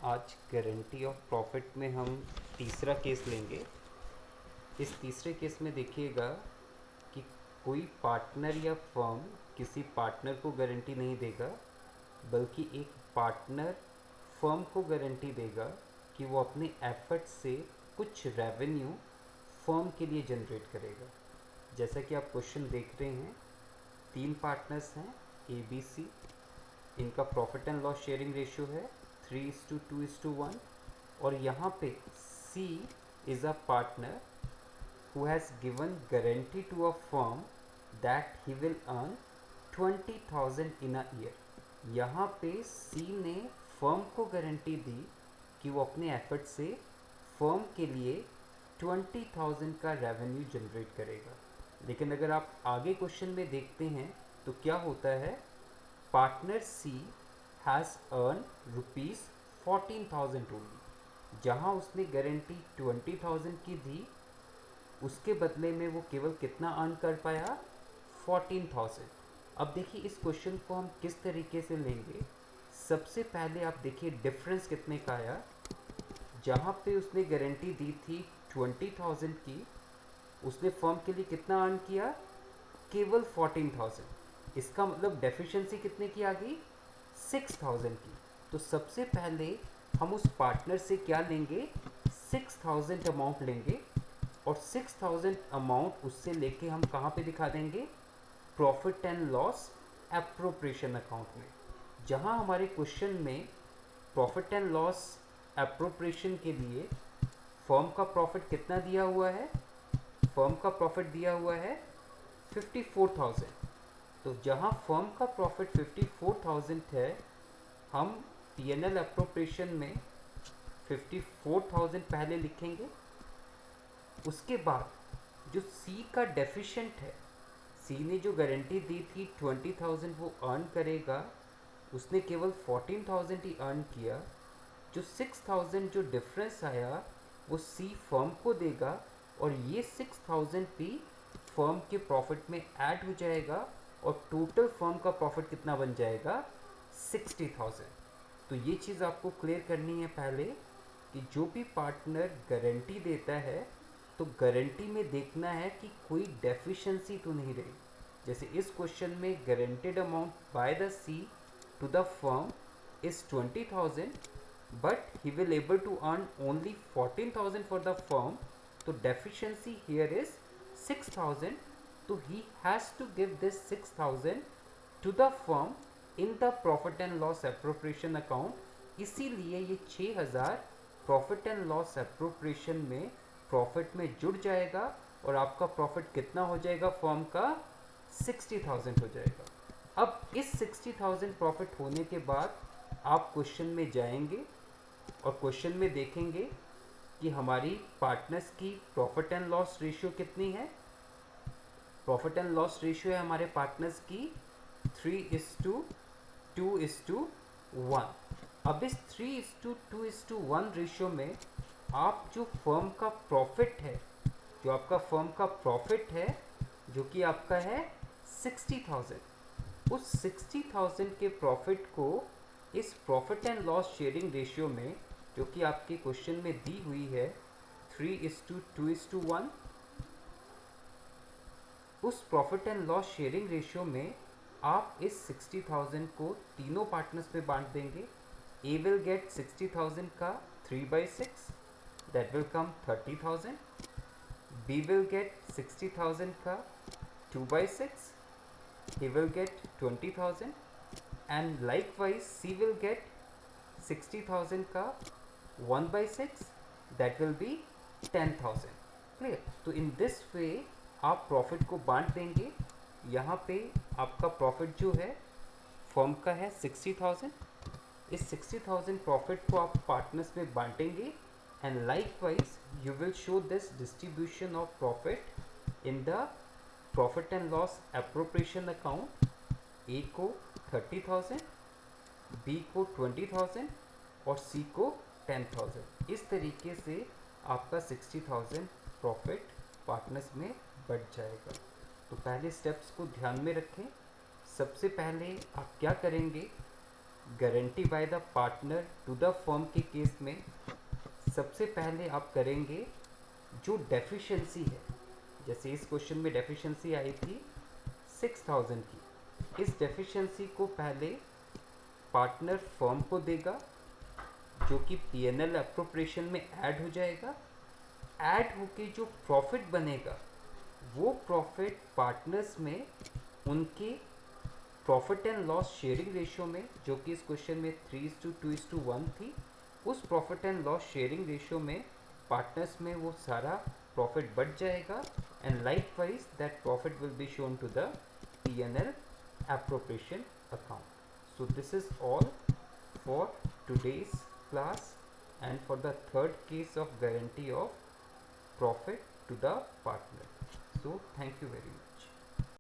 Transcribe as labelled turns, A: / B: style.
A: आज guarantee of profit में हम तीसरा केस लेंगे। इस तीसरे केस में देखिएगा कि कोई पार्टनर या फर्म किसी पार्टनर को गारंटी नहीं देगा, बल्कि एक पार्टनर फर्म को गारंटी देगा कि वो अपने एफर्ट से कुछ रेवेन्यू फर्म के लिए जनरेट करेगा। जैसा कि आप क्वेश्चन देख रहे हैं, तीन पार्टनर्स हैं ए बी सी। इनका profit and loss sharing ratio है 3:2:1 और यहाँ पे C is a partner who has given guarantee to a firm that he will earn 20,000 in a year। यहाँ पे C ने फर्म को गारंटी दी कि वो अपने एफर्ट से फर्म के लिए 20,000 का रेवेन्यू जनरेट करेगा। लेकिन अगर आप आगे क्वेश्चन में देखते हैं तो क्या होता है, partner C has earn ₹14,000 only. जहाँ उसने गारंटी 20,000 की थी, उसके बदले में वो केवल कितना अर्न कर पाया, 14,000। अब देखिए इस क्वेश्चन को हम किस तरीके से लेंगे। सबसे पहले आप देखिए डिफरेंस कितने का आया। जहाँ पे उसने गारंटी दी थी 20,000 की, उसने फर्म के लिए कितना अर्न किया, केवल 14,000। इसका मतलब डेफिशिएंसी कितने की आ गई, 6,000 की। तो सबसे पहले हम उस पार्टनर से क्या लेंगे, 6,000 अमाउंट लेंगे और 6,000 अमाउंट उससे लेके हम कहाँ पे दिखा देंगे, profit and loss appropriation account में। जहाँ हमारे क्वेश्चन में प्रॉफिट एंड लॉस एप्रोप्रिएशन के लिए फर्म का प्रॉफिट कितना दिया हुआ है, फर्म का प्रॉफिट दिया हुआ है 54,000। तो जहाँ फर्म का प्रॉफिट 54,000 है, हम पी एन एल एप्रोप्रिएशन में 54,000 पहले लिखेंगे। उसके बाद जो सी का डेफिशिएंट है, सी ने जो गारंटी दी थी 20,000 वो अर्न करेगा, उसने केवल 14,000 ही अर्न किया। जो 6,000 जो डिफरेंस आया वो सी फर्म को देगा और ये 6,000 भी फर्म के प्रॉफिट में ऐड हो जाएगा और टोटल फर्म का प्रॉफिट कितना बन जाएगा, 60,000। तो ये चीज़ आपको क्लियर करनी है पहले कि जो भी पार्टनर गारंटी देता है तो गारंटी में देखना है कि कोई डेफिशिएंसी तो नहीं रही। जैसे इस क्वेश्चन में guaranteed amount by the C to the firm is 20,000 but he will able to earn only 14,000 for the firm. तो डेफिशिएंसी हियर इज 6,000। तो he has to give this 6,000 to the firm in the profit and loss appropriation account. इसीलिए ये 6,000 profit and loss appropriation में profit में जुड़ जाएगा और आपका प्रॉफिट कितना हो जाएगा, फर्म का 60,000 हो जाएगा। अब इस 60,000 प्रॉफिट होने के बाद आप क्वेश्चन में जाएंगे और क्वेश्चन में देखेंगे कि हमारी पार्टनर्स की प्रॉफिट एंड लॉस रेशियो कितनी है। प्रॉफिट एंड लॉस रेशियो है हमारे पार्टनर्स की 3:2:1। अब इस 3:2:1 रेशियो में आप जो फर्म का प्रॉफिट है, जो आपका फर्म का प्रॉफिट है, जो कि आपका है 60,000, उस 60,000 के प्रॉफिट को इस profit and loss sharing ratio में, जो कि आपके क्वेश्चन में दी हुई है 3:2:1, उस profit and loss sharing ratio में आप इस 60,000 को तीनों पार्टनर्स पे बांट देंगे। ए विल गेट 60,000 का 3/6, that will come 30,000। B will get 60,000 का 2/6, he will get 20,000 and likewise C will get 60,000 का 1/6, that will be 10,000। क्लियर। तो इन दिस वे आप प्रॉफिट को बांट देंगे। यहाँ पे आपका प्रॉफिट जो है फर्म का है 60,000। इस 60,000 प्रॉफिट को आप पार्टनर्स में बांटेंगे and likewise you will show this distribution of profit in the profit and loss appropriation account. A को 30,000, बी को 20,000 और सी को 10,000। इस तरीके से आपका 60,000 प्रॉफिट पार्टनर्स में बढ़ जाएगा। तो पहले स्टेप्स को ध्यान में रखें। सबसे पहले आप क्या करेंगे, guarantee by the partner to the firm के केस में सबसे पहले आप करेंगे जो डेफिशिएंसी है, जैसे इस क्वेश्चन में डेफिशिएंसी आई थी 6000 की, इस डेफिशिएंसी को पहले पार्टनर फर्म को देगा जो कि पीएनएल अप्रोप्रिएशन में ऐड हो जाएगा। ऐड होके जो प्रॉफिट बनेगा वो प्रॉफिट पार्टनर्स में उनके profit and loss sharing ratio में, जो कि इस क्वेश्चन में 3:2:1 थी, उस profit and loss sharing ratio में पार्टनर्स में वो सारा प्रॉफिट बढ़ जाएगा and likewise that profit will be shown to the PNL appropriation account. So this is all for today's class and for the third case of guarantee of profit to the partner. So thank you very much.